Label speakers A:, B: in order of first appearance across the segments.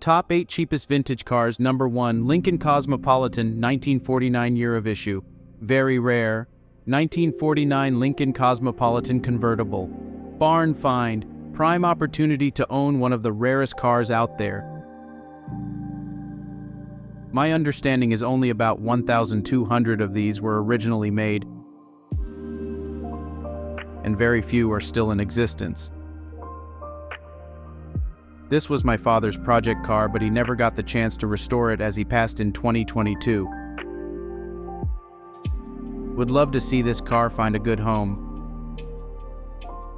A: Top 8 cheapest vintage cars. Number 1, Lincoln Cosmopolitan, 1949 year of issue. Very rare. 1949 Lincoln Cosmopolitan convertible. Barn find. Prime opportunity to own one of the rarest cars out there. My understanding is only about 1,200 of these were originally made, and very few are still in existence. This was my father's project car, but he never got the chance to restore it as he passed in 2022. Would love to see this car find a good home.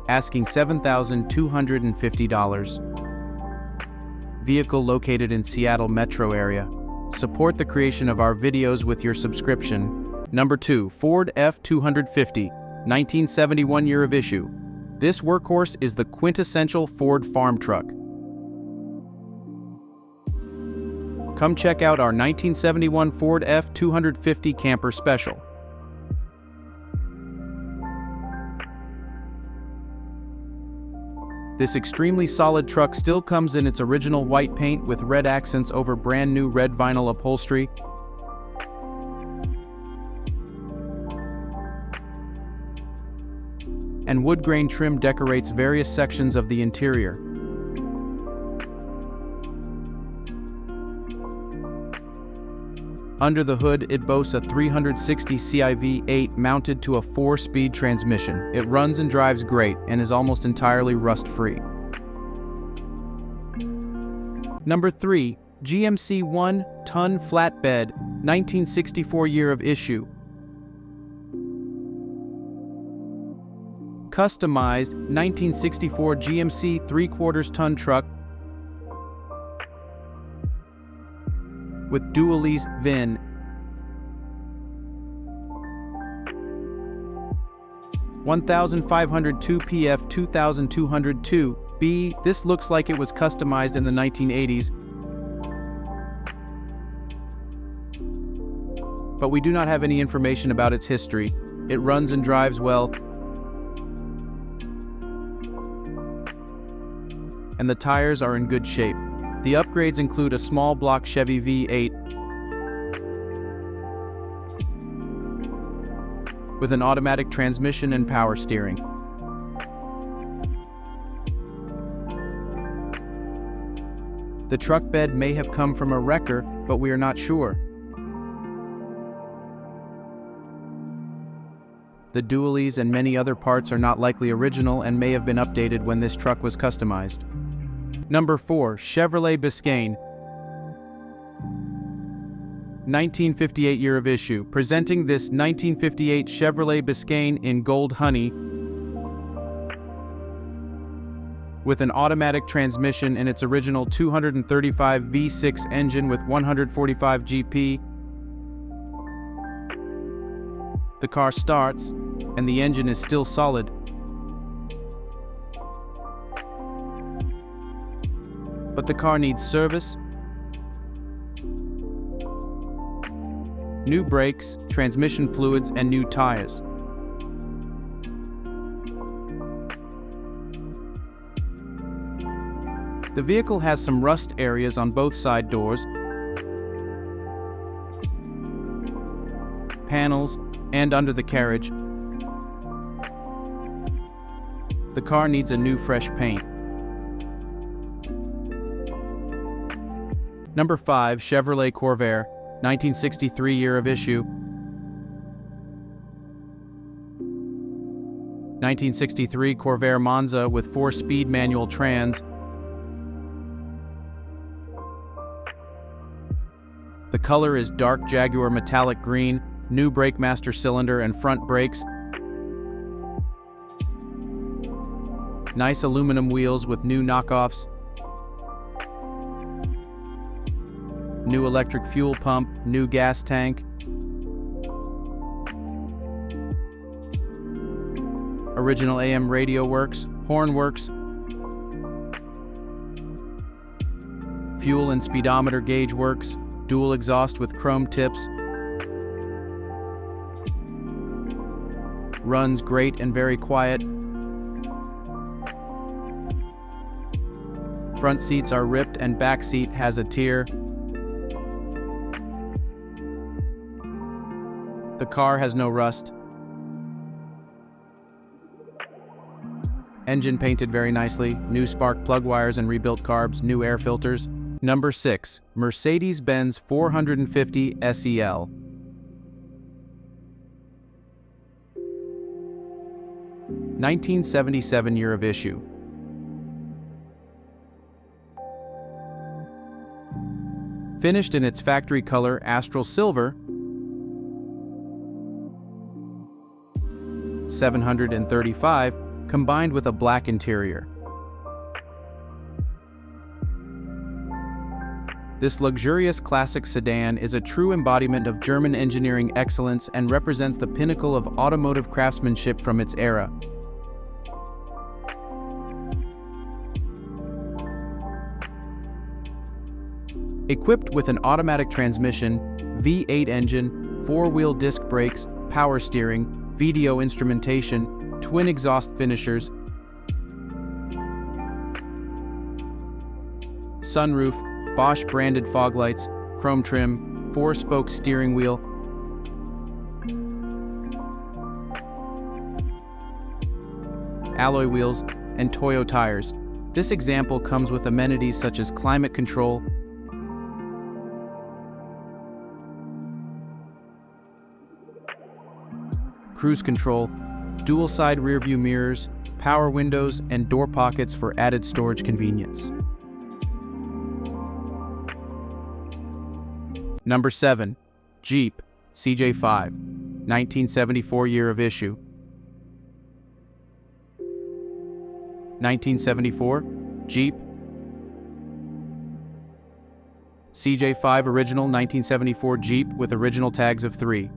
A: Asking $7,250. Vehicle located in Seattle metro area. Support the creation of our videos with your subscription. Number 2, Ford F-250, 1971 year of issue. This workhorse is the quintessential Ford farm truck. Come check out our 1971 Ford F-250 camper special. This extremely solid truck still comes in its original white paint with red accents over brand new red vinyl upholstery. And wood grain trim decorates various sections of the interior. Under the hood, it boasts a 360 CIV8 mounted to a 4-speed transmission. It runs and drives great and is almost entirely rust-free. Number 3, GMC 1-ton flatbed, 1964 year of issue. Customized 1964 GMC 3/4-ton truck with dual-lease VIN. (1,502 PF 2,202 B). This looks like it was customized in the 1980s, but we do not have any information about its history. It runs and drives well, and the tires are in good shape. The upgrades include a small block Chevy V8 with an automatic transmission and power steering. The truck bed may have come from a wrecker, but we are not sure. The dualies and many other parts are not likely original and may have been updated when this truck was customized. Number 4, Chevrolet Biscan, 1958 year of issue. Presenting this 1958 Chevrolet Biscan in gold honey with an automatic transmission in its original 235 V6 engine with 145 GP. The car starts, and the engine is still solid. But the car needs service, new brakes, transmission fluids, and new tires. The vehicle has some rust areas on both side doors, panels, and under the carriage. The car needs a new fresh paint. Number 5, Chevrolet Corvair, 1963 year of issue. 1963 Corvair Monza with 4-speed manual trans. The color is dark Jaguar metallic green, new brake master cylinder and front brakes. Nice aluminum wheels with new knockoffs. New electric fuel pump, new gas tank. Original AM radio works, horn works. Fuel and speedometer gauge works, dual exhaust with chrome tips. Runs great and very quiet. Front seats are ripped and back seat has a tear. The car has no rust. Engine painted very nicely, new spark plug wires and rebuilt carbs, new air filters. Number 6. Mercedes-Benz 450 SEL. (1977 year of issue). Finished in its factory color Astral Silver, 735, combined with a black interior. This luxurious classic sedan is a true embodiment of German engineering excellence and represents the pinnacle of automotive craftsmanship from its era. Equipped with an automatic transmission, V8 engine, 4-wheel disc brakes, power steering, video instrumentation, twin exhaust finishers, sunroof, Bosch branded fog lights, chrome trim, 4-spoke steering wheel, alloy wheels, and Toyo tires. This example comes with amenities such as climate control, cruise control, dual-side rearview mirrors, power windows, and door pockets for added storage convenience. Number 7. Jeep CJ5, 1974 year of issue. 1974 Jeep CJ5 original 1974 Jeep with original tags of 3.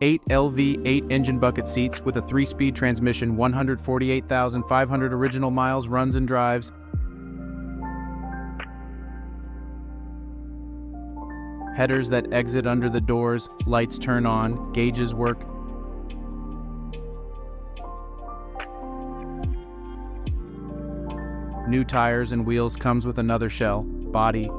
A: 8 LV8 engine bucket seats with a 3-speed transmission, 148,500 original miles, runs and drives. Headers that exit under the doors, lights turn on, gauges work. New tires and wheels comes with another shell, body.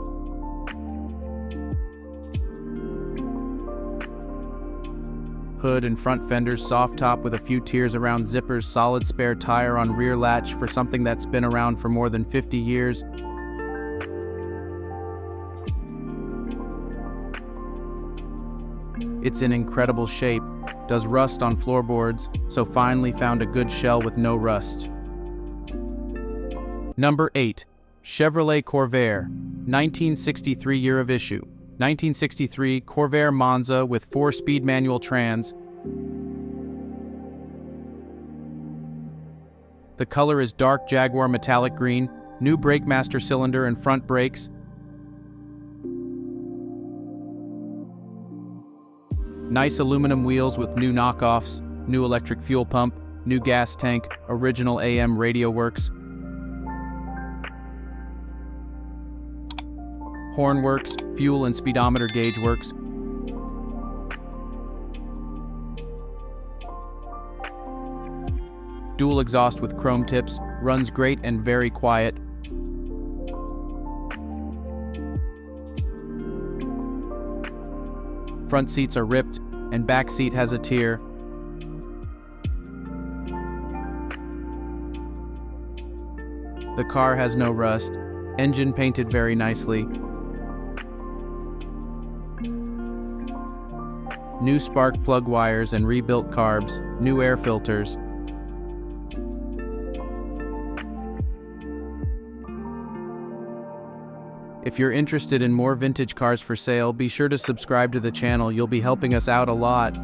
A: Hood and front fenders, soft top with a few tiers around zippers, solid spare tire on rear latch for something that's been around for more than 50 years. It's in incredible shape, does rust on floorboards, so finally found a good shell with no rust. Number 8. Chevrolet Corvair, 1963 year of issue. 1963 Corvair Monza with 4-speed manual trans. The color is dark Jaguar metallic green, new brake master cylinder and front brakes. Nice aluminum wheels with new knockoffs, new electric fuel pump, new gas tank, original AM radio works. Horn works, fuel and speedometer gauge works. Dual exhaust with chrome tips, runs great and very quiet. Front seats are ripped and back seat has a tear. The car has no rust, engine painted very nicely. New spark plug wires and rebuilt carbs, new air filters. If you're interested in more vintage cars for sale, be sure to subscribe to the channel. You'll be helping us out a lot.